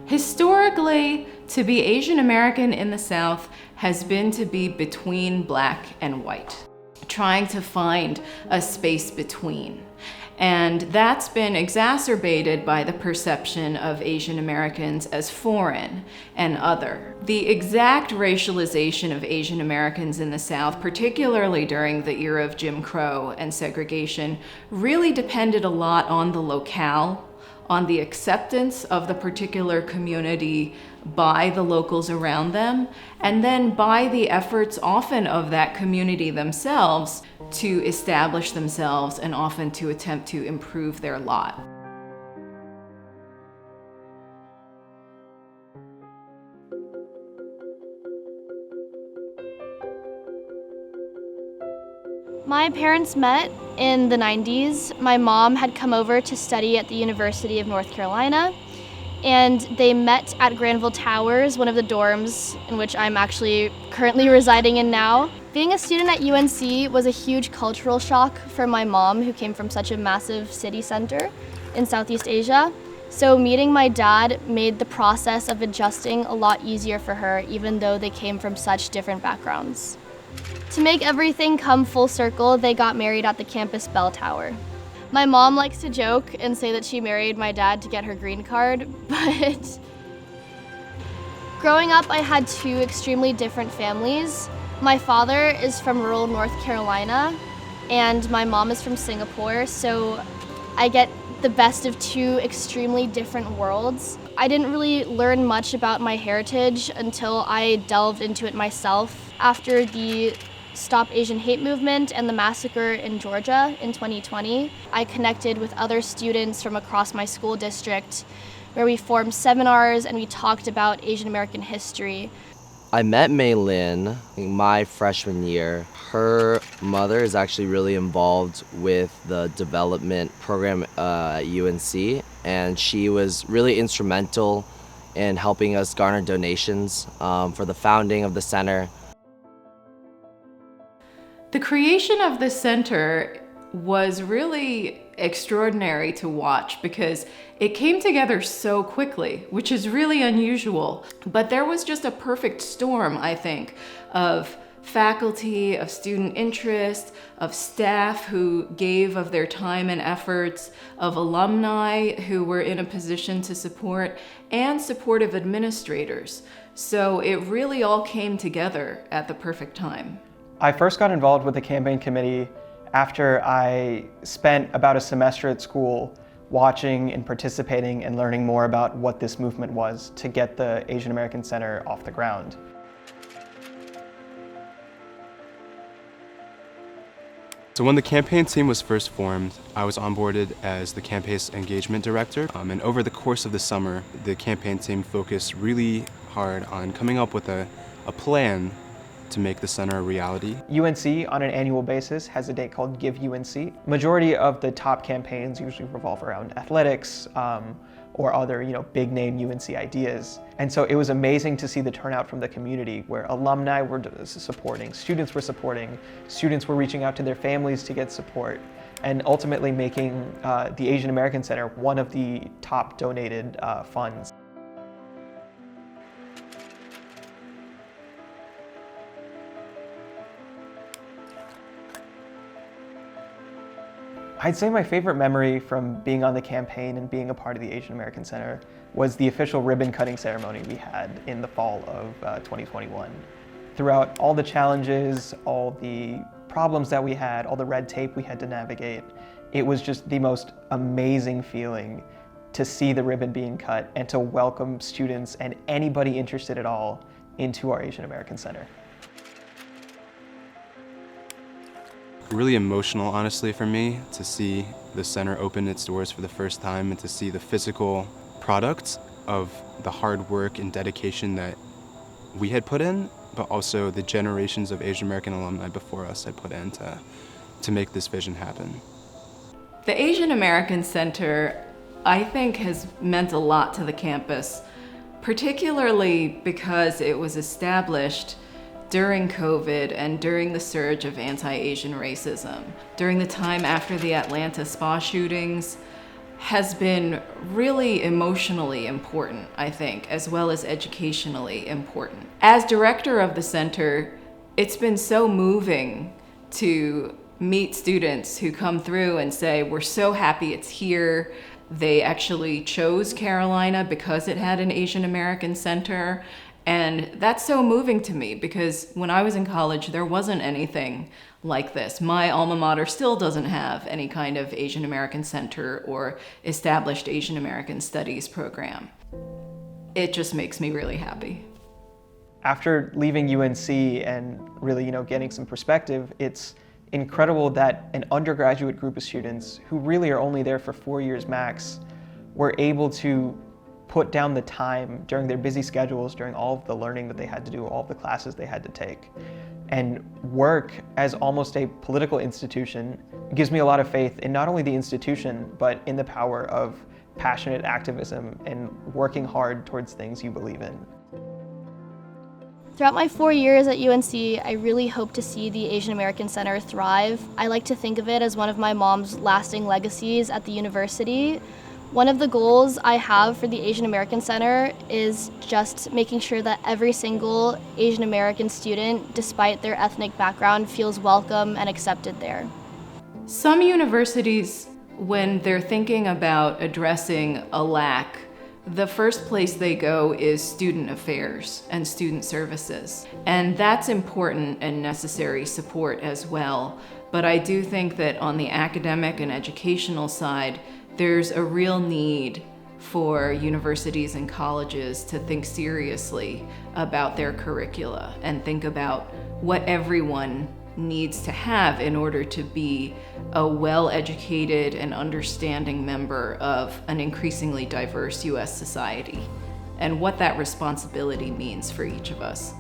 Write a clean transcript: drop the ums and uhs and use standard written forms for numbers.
Historically, to be Asian American in the South has been to be between black and white, trying to find a space between. And that's been exacerbated by the perception of Asian Americans as foreign and other. The exact racialization of Asian Americans in the South, particularly during the era of Jim Crow and segregation, really depended a lot on the locale, on the acceptance of the particular community by the locals around them, and then by the efforts often of that community themselves to establish themselves and often to attempt to improve their lot. My parents met in the 90s. My mom had come over to study at the University of North Carolina, and they met at Granville Towers, one of the dorms in which I'm actually currently residing in now. Being a student at UNC was a huge cultural shock for my mom, who came from such a massive city center in Southeast Asia. So meeting my dad made the process of adjusting a lot easier for her, even though they came from such different backgrounds. To make everything come full circle, they got married at the campus bell tower. My mom likes to joke and say that she married my dad to get her green card, but growing up, I had two extremely different families. My father is from rural North Carolina, and my mom is from Singapore, so I get the best of two extremely different worlds. I didn't really learn much about my heritage until I delved into it myself after the Stop Asian Hate movement and the massacre in Georgia in 2020. I connected with other students from across my school district where we formed seminars and we talked about Asian American history. I met Mei Lin my freshman year. Her mother is actually really involved with the development program at UNC, and she was really instrumental in helping us garner donations for the founding of the center. The creation of the center was really extraordinary to watch because it came together so quickly, which is really unusual. But there was just a perfect storm, I think, of faculty, of student interest, of staff who gave of their time and efforts, of alumni who were in a position to support, and supportive administrators. So it really all came together at the perfect time. I first got involved with the campaign committee after I spent about a semester at school watching and participating and learning more about what this movement was to get the Asian American Center off the ground. So when the campaign team was first formed, I was onboarded as the campus engagement director. And over the course of the summer, the campaign team focused really hard on coming up with a plan to make the center a reality. UNC on an annual basis has a date called Give UNC. Majority of the top campaigns usually revolve around athletics or other big name UNC ideas. And so it was amazing to see the turnout from the community where alumni were supporting, students were reaching out to their families to get support, and ultimately making the Asian American Center one of the top donated funds. I'd say my favorite memory from being on the campaign and being a part of the Asian American Center was the official ribbon cutting ceremony we had in the fall of 2021. Throughout all the challenges, all the problems that we had, all the red tape we had to navigate, it was just the most amazing feeling to see the ribbon being cut and to welcome students and anybody interested at all into our Asian American Center. Really emotional, honestly, for me, to see the center open its doors for the first time and to see the physical product of the hard work and dedication that we had put in, but also the generations of Asian American alumni before us had put in to make this vision happen. The Asian American Center, I think, has meant a lot to the campus, particularly because it was established during COVID and during the surge of anti-Asian racism. During the time after the Atlanta spa shootings, has been really emotionally important, I think, as well as educationally important. As director of the center, it's been so moving to meet students who come through and say, we're so happy it's here. They actually chose Carolina because it had an Asian American center. And that's so moving to me because when I was in college, there wasn't anything like this. My alma mater still doesn't have any kind of Asian American center or established Asian American studies program. It just makes me really happy. After leaving UNC and really, getting some perspective, it's incredible that an undergraduate group of students who really are only there for 4 years max were able to put down the time during their busy schedules, during all of the learning that they had to do, all of the classes they had to take, and work as almost a political institution. It gives me a lot of faith in not only the institution, but in the power of passionate activism and working hard towards things you believe in. Throughout my 4 years at UNC, I really hope to see the Asian American Center thrive. I like to think of it as one of my mom's lasting legacies at the university. One of the goals I have for the Asian American Center is just making sure that every single Asian American student, despite their ethnic background, feels welcome and accepted there. Some universities, when they're thinking about addressing a lack, the first place they go is student affairs and student services. And that's important and necessary support as well. But I do think that on the academic and educational side, there's a real need for universities and colleges to think seriously about their curricula and think about what everyone needs to have in order to be a well-educated and understanding member of an increasingly diverse US society, and what that responsibility means for each of us.